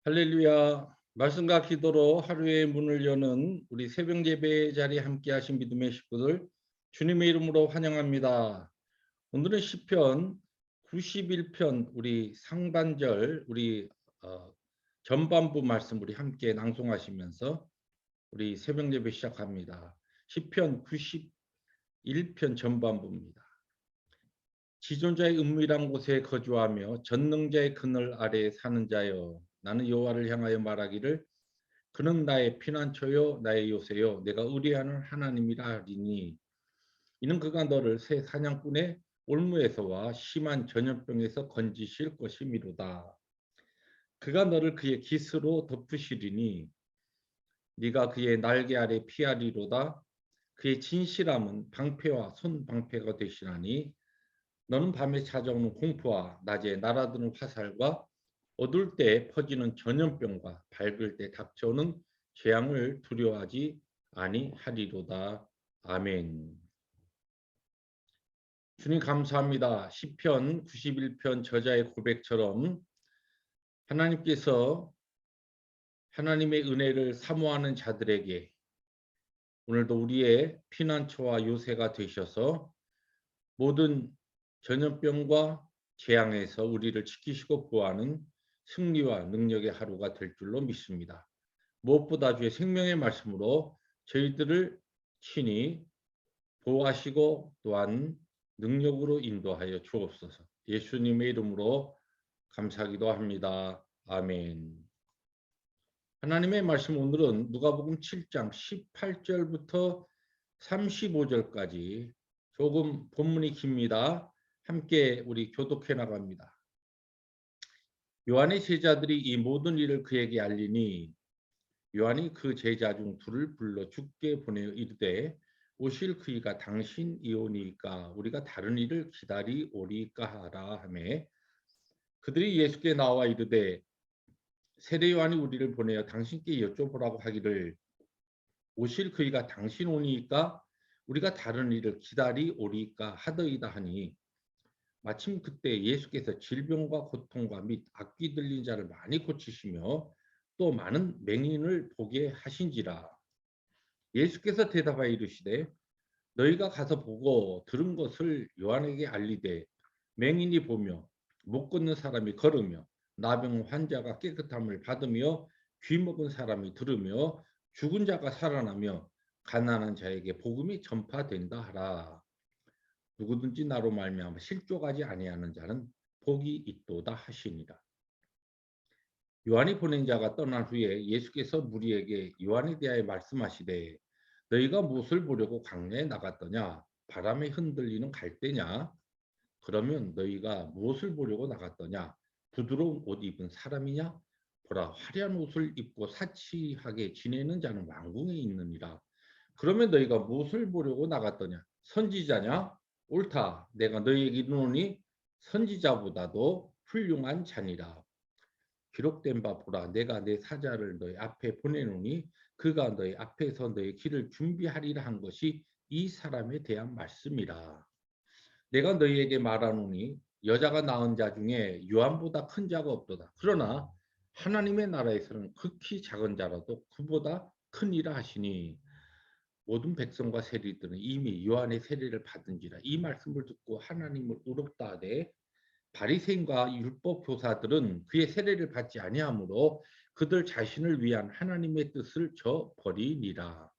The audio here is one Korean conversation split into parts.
할렐루야. 말씀과 기도로 하루의 문을 여는 우리 새벽 예배 자리에 함께 하신 믿음의 식구들 주님의 이름으로 환영합니다. 오늘은 시편 91편 우리 상반절 우리 어, 전반부 말씀 우리 함께 낭송하시면서 우리 새벽 예배 시작합니다. 시편 91편 전반부입니다. 지존자의 은밀한 곳에 거주하며 전능자의 그늘 아래에 사는 자여, 나는 여호와를 향하여 말하기를 그는 나의 피난처요 나의 요새요 내가 의뢰하는 하나님이라 하리니, 이는 그가 너를 새 사냥꾼의 올무에서와 심한 전염병에서 건지실 것이미로다. 그가 너를 그의 깃으로 덮으시리니 네가 그의 날개 아래 피하리로다. 그의 진실함은 방패와 손방패가 되시나니, 너는 밤에 찾아오는 공포와 낮에 날아드는 화살과 어두울 때 퍼지는 전염병과 밝을 때 닥쳐오는 재앙을 두려워하지 아니하리로다. 아멘. 주님 감사합니다. 시편 91편 저자의 고백처럼 하나님께서 하나님의 은혜를 사모하는 자들에게 오늘도 우리의 피난처와 요새가 되셔서 모든 전염병과 재앙에서 우리를 지키시고 보호하는 승리와 능력의 하루가 될 줄로 믿습니다. 무엇보다 주의 생명의 말씀으로 저희들을 친히 보호하시고 또한 능력으로 인도하여 주옵소서. 예수님의 이름으로 감사기도 합니다. 아멘. 하나님의 말씀 오늘은 누가복음 7장 18절부터 35절까지 조금 본문이 깁니다. 함께 우리 교독해 나갑니다. 요한의 제자들이 이 모든 일을 그에게 알리니, 요한이 그 제자 중 둘을 불러 주께 보내어 이르되, 오실 그이가 당신이오니까 우리가 다른 일을 기다리오리까 하라 하매, 그들이 예수께 나와 이르되 세례 요한이 우리를 보내어 당신께 여쭤보라고 하기를, 오실 그이가 당신 오니까 우리가 다른 일을 기다리오리까 하더이다 하니, 마침 그때 예수께서 질병과 고통과 및 악귀 들린 자를 많이 고치시며 또 많은 맹인을 보게 하신지라. 예수께서 대답하여 이르시되, 너희가 가서 보고 들은 것을 요한에게 알리되, 맹인이 보며 못 걷는 사람이 걸으며 나병 환자가 깨끗함을 받으며 귀 먹은 사람이 들으며 죽은 자가 살아나며 가난한 자에게 복음이 전파된다 하라. 누구든지 나로 말미암아 실족하지 아니하는 자는 복이 있도다 하시니라. 요한이 보낸 자가 떠난 후에 예수께서 무리에게 요한에 대하여 말씀하시되, 너희가 무엇을 보려고 광야에 나갔더냐? 바람에 흔들리는 갈대냐? 그러면 너희가 무엇을 보려고 나갔더냐? 부드러운 옷 입은 사람이냐? 보라, 화려한 옷을 입고 사치하게 지내는 자는 왕궁에 있느니라. 그러면 너희가 무엇을 보려고 나갔더냐? 선지자냐? 옳다. 내가 너희에게 이르노니 선지자보다도 훌륭한 자니라. 기록된 바 보라, 내가 내 사자를 너희 앞에 보내노니 그가 너희 앞에서 너희 길을 준비하리라 한 것이 이 사람에 대한 말씀이라. 내가 너희에게 말하노니 여자가 낳은 자 중에 요한보다 큰 자가 없도다. 그러나 하나님의 나라에서는 극히 작은 자라도 그보다 크니라 하시니, 모든 백성과 세리들은 이미 요한의 세례를 받은지라. 이 말씀을 듣고 하나님을 의롭다 하되, 바리새인과 율법 교사들은 그의 세례를 받지 아니하므로 그들 자신을 위한 하나님의 뜻을 저버리니라.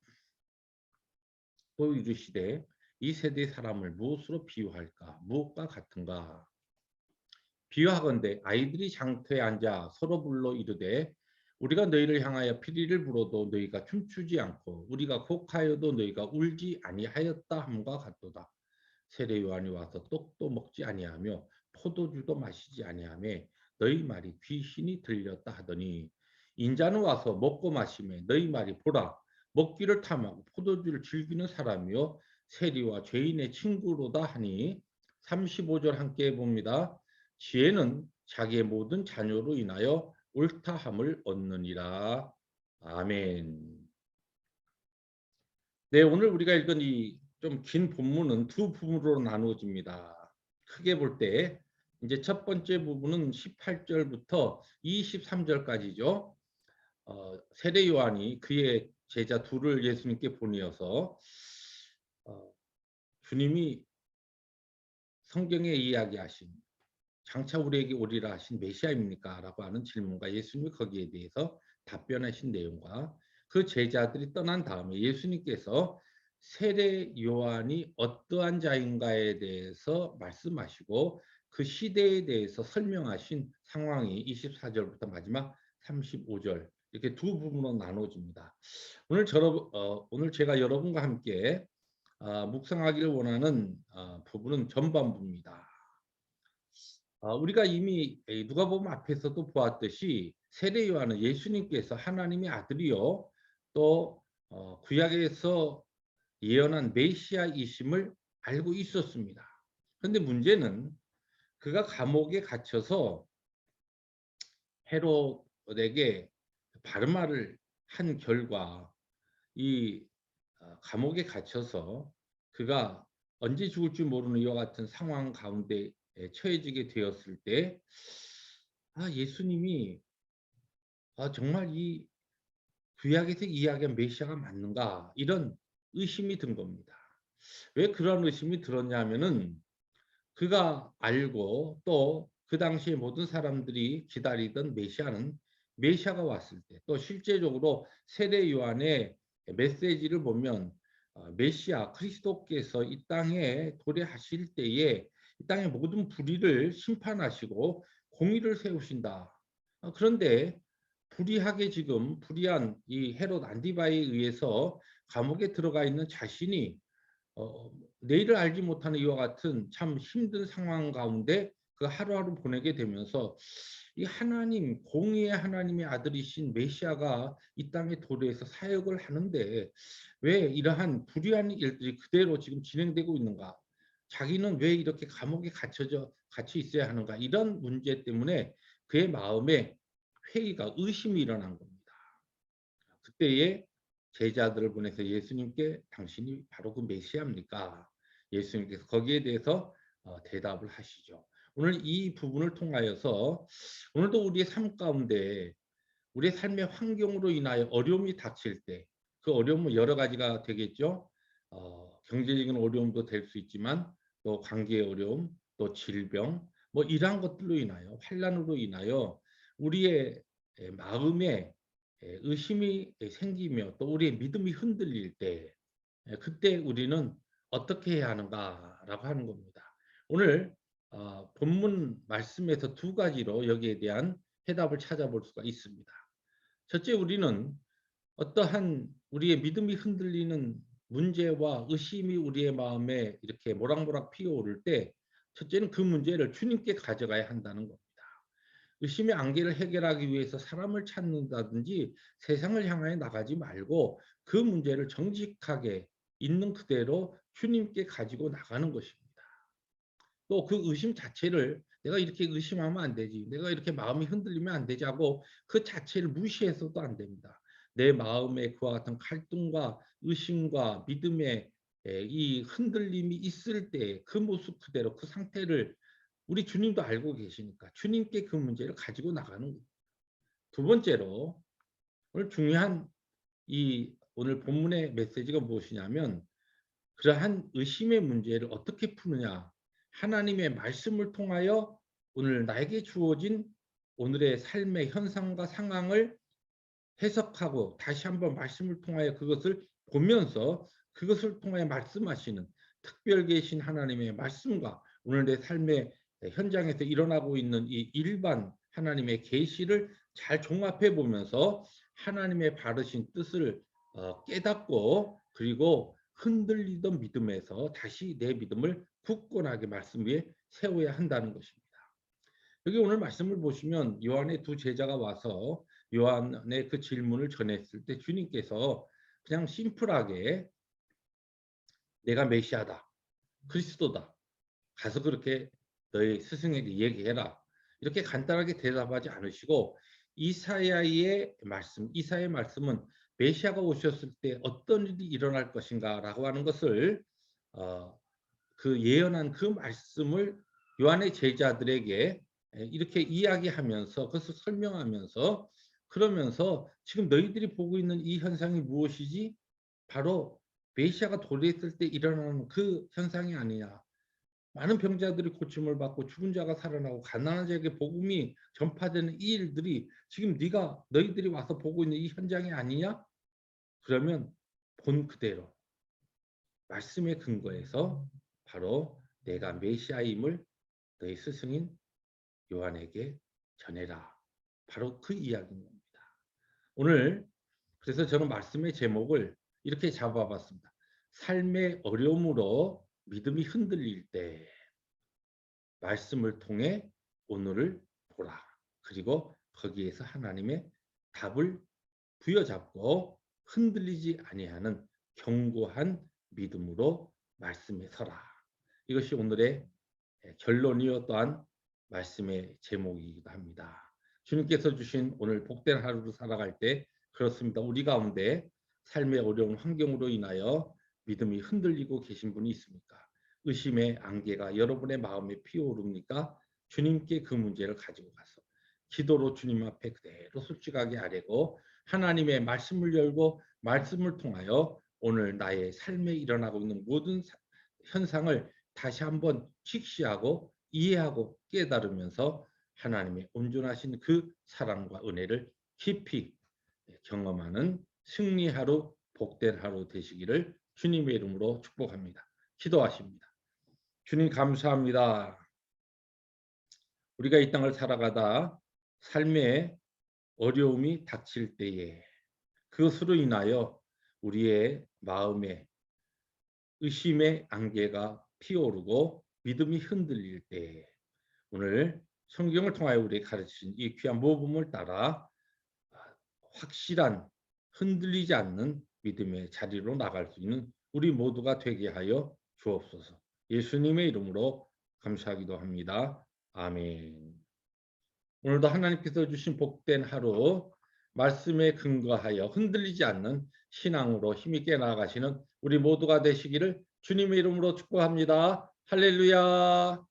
또 이르시되, 이 세대 사람을 무엇으로 비유할까? 무엇과 같은가? 비유하건대 아이들이 장터에 앉아 서로 불러 이르되, 우리가 너희를 향하여 피리를 불어도 너희가 춤추지 않고 우리가 곡하여도 너희가 울지 아니하였다 함과 같도다. 세례 요한이 와서 떡도 먹지 아니하며 포도주도 마시지 아니하며 너희 말이 귀신이 들렸다 하더니, 인자는 와서 먹고 마시며 너희 말이 보라, 먹기를 탐하고 포도주를 즐기는 사람이요 세리와 죄인의 친구로다 하니, 35절 함께 해봅니다. 지혜는 자기의 모든 자녀로 인하여 옳다함을 얻느니라. 아멘. 네, 오늘 우리가 읽은 이 좀 긴 본문은 두 부분으로 나누어집니다. 크게 볼 때 이제 첫 번째 부분은 18절부터 23절까지죠. 세례 요한이 그의 제자 둘을 예수님께 보내어서 어, 주님이 성경에 이야기하신 장차 우리에게 오리라 하신 메시아입니까? 라고 하는 질문과 예수님이 거기에 대해서 답변하신 내용과 그 제자들이 떠난 다음에 예수님께서 세례 요한이 어떠한 자인가에 대해서 말씀하시고 그 시대에 대해서 설명하신 상황이 24절부터 마지막 35절 이렇게 두 부분으로 나눠집니다. 오늘 제가 여러분과 함께 묵상하기를 원하는 부분은 전반부입니다. 우리가 이미 누가복음 앞에서도 보았듯이 세례 요한은 예수님께서 하나님의 아들이요 또 구약에서 예언한 메시아이심을 알고 있었습니다. 그런데 문제는 그가 감옥에 갇혀서 헤롯에게 바른 말을 한 결과 이 감옥에 갇혀서 그가 언제 죽을지 모르는 이와 같은 상황 가운데 처해지게 되었을 때 예수님이 정말 이 구약에서 이야기한 메시아가 맞는가 이런 의심이 든 겁니다. 왜 그런 의심이 들었냐면은 그가 알고 또 그 당시에 모든 사람들이 기다리던 메시아가 왔을 때 또 실제적으로 세례 요한의 메시지를 보면 메시아 그리스도께서 이 땅에 도래하실 때에 이 땅의 모든 불의를 심판하시고 공의를 세우신다. 그런데 불의한 이 헤롯 안디바에 의해서 감옥에 들어가 있는 자신이 내일을 알지 못하는 이와 같은 참 힘든 상황 가운데 그 하루하루 보내게 되면서 이 하나님, 공의의 하나님의 아들이신 메시아가 이 땅에 도래해서 사역을 하는데 왜 이러한 불의한 일들이 그대로 지금 진행되고 있는가? 자기는 왜 이렇게 감옥에 갇혀 있어야 하는가? 이런 문제 때문에 그의 마음에 회의가 의심이 일어난 겁니다. 그때에 제자들을 보내서 예수님께 당신이 바로 그 메시아입니까? 예수님께서 거기에 대해서 대답을 하시죠. 오늘 이 부분을 통하여서 오늘도 우리의 삶 가운데 우리의 삶의 환경으로 인하여 어려움이 닥칠 때 그 어려움은 여러 가지가 되겠죠. 경제적인 어려움도 될 수 있지만 또 관계의 어려움, 또 질병, 뭐 이러한 것들로 인하여 환란으로 인하여 우리의 마음에 의심이 생기며 또 우리의 믿음이 흔들릴 때 그때 우리는 어떻게 해야 하는가라고 하는 겁니다. 오늘 본문 말씀에서 두 가지로 여기에 대한 해답을 찾아볼 수가 있습니다. 첫째, 우리는 어떠한 우리의 믿음이 흔들리는 문제와 의심이 우리의 마음에 이렇게 모락모락 피어오를 때 첫째는 그 문제를 주님께 가져가야 한다는 겁니다. 의심의 안개를 해결하기 위해서 사람을 찾는다든지 세상을 향하여 나가지 말고 그 문제를 정직하게 있는 그대로 주님께 가지고 나가는 것입니다. 또 그 의심 자체를 내가 이렇게 의심하면 안 되지, 내가 이렇게 마음이 흔들리면 안 되지 하고 그 자체를 무시해서도 안 됩니다. 내 마음에 그와 같은 갈등과 의심과 믿음의 이 흔들림이 있을 때 그 모습 그대로 그 상태를 우리 주님도 알고 계시니까 주님께 그 문제를 가지고 나가는 거예요. 두 번째로 오늘 중요한 이 오늘 본문의 메시지가 무엇이냐면 그러한 의심의 문제를 어떻게 푸느냐. 하나님의 말씀을 통하여 오늘 나에게 주어진 오늘의 삶의 현상과 상황을 해석하고 다시 한번 말씀을 통하여 그것을 보면서 그것을 통하여 말씀하시는 특별 계신 하나님의 말씀과 오늘 내 삶의 현장에서 일어나고 있는 이 일반 하나님의 계시를 잘 종합해 보면서 하나님의 바르신 뜻을 깨닫고 그리고 흔들리던 믿음에서 다시 내 믿음을 굳건하게 말씀 위에 세워야 한다는 것입니다. 여기 오늘 말씀을 보시면 요한의 두 제자가 와서 요한의 그 질문을 전했을 때 주님께서 그냥 심플하게 내가 메시아다, 그리스도다, 가서 그렇게 너희 스승에게 얘기해라. 이렇게 간단하게 대답하지 않으시고 이사야의 말씀은 메시아가 오셨을 때 어떤 일이 일어날 것인가라고 하는 것을 그 예언한 그 말씀을 요한의 제자들에게 이렇게 이야기하면서 그것을 설명하면서 그러면서 지금 너희들이 보고 있는 이 현상이 무엇이지? 바로 메시아가 도래했을 때 일어나는 그 현상이 아니냐. 많은 병자들이 고침을 받고 죽은 자가 살아나고 가난한 자에게 복음이 전파되는 이 일들이 지금 너희들이 와서 보고 있는 이 현장이 아니냐? 그러면 본 그대로 말씀의 근거에서 바로 내가 메시아임을 너희 스승인 요한에게 전해라. 바로 그 이야기인 겁니다. 오늘 그래서 저는 말씀의 제목을 이렇게 잡아봤습니다. 삶의 어려움으로 믿음이 흔들릴 때 말씀을 통해 오늘을 보라. 그리고 거기에서 하나님의 답을 부여잡고 흔들리지 아니하는 견고한 믿음으로 말씀에 서라. 이것이 오늘의 결론이요 또한 말씀의 제목이기도 합니다. 주님께서 주신 오늘 복된 하루를 살아갈 때 그렇습니다. 우리 가운데 삶의 어려운 환경으로 인하여 믿음이 흔들리고 계신 분이 있습니까? 의심의 안개가 여러분의 마음에 피어오릅니까? 주님께 그 문제를 가지고 가서 기도로 주님 앞에 그대로 솔직하게 아뢰고 하나님의 말씀을 열고 말씀을 통하여 오늘 나의 삶에 일어나고 있는 모든 현상을 다시 한번 직시하고 이해하고 깨달으면서 하나님의 온전하신 그 사랑과 은혜를 깊이 경험하는 승리하루 복된 하루 되시기를 주님의 이름으로 축복합니다. 기도하십니다. 주님 감사합니다. 우리가 이 땅을 살아가다 삶의 어려움이 닥칠 때에 그것으로 인하여 우리의 마음에 의심의 안개가 피어오르고 믿음이 흔들릴 때 오늘 성경을 통하여 우리에게 가르치신 이 귀한 모범을 따라 확실한 흔들리지 않는 믿음의 자리로 나갈 수 있는 우리 모두가 되게 하여 주옵소서. 예수님의 이름으로 감사하기도 합니다. 아멘. 오늘도 하나님께서 주신 복된 하루 말씀에 근거하여 흔들리지 않는 신앙으로 힘있게 나아가시는 우리 모두가 되시기를 주님의 이름으로 축복합니다. 할렐루야.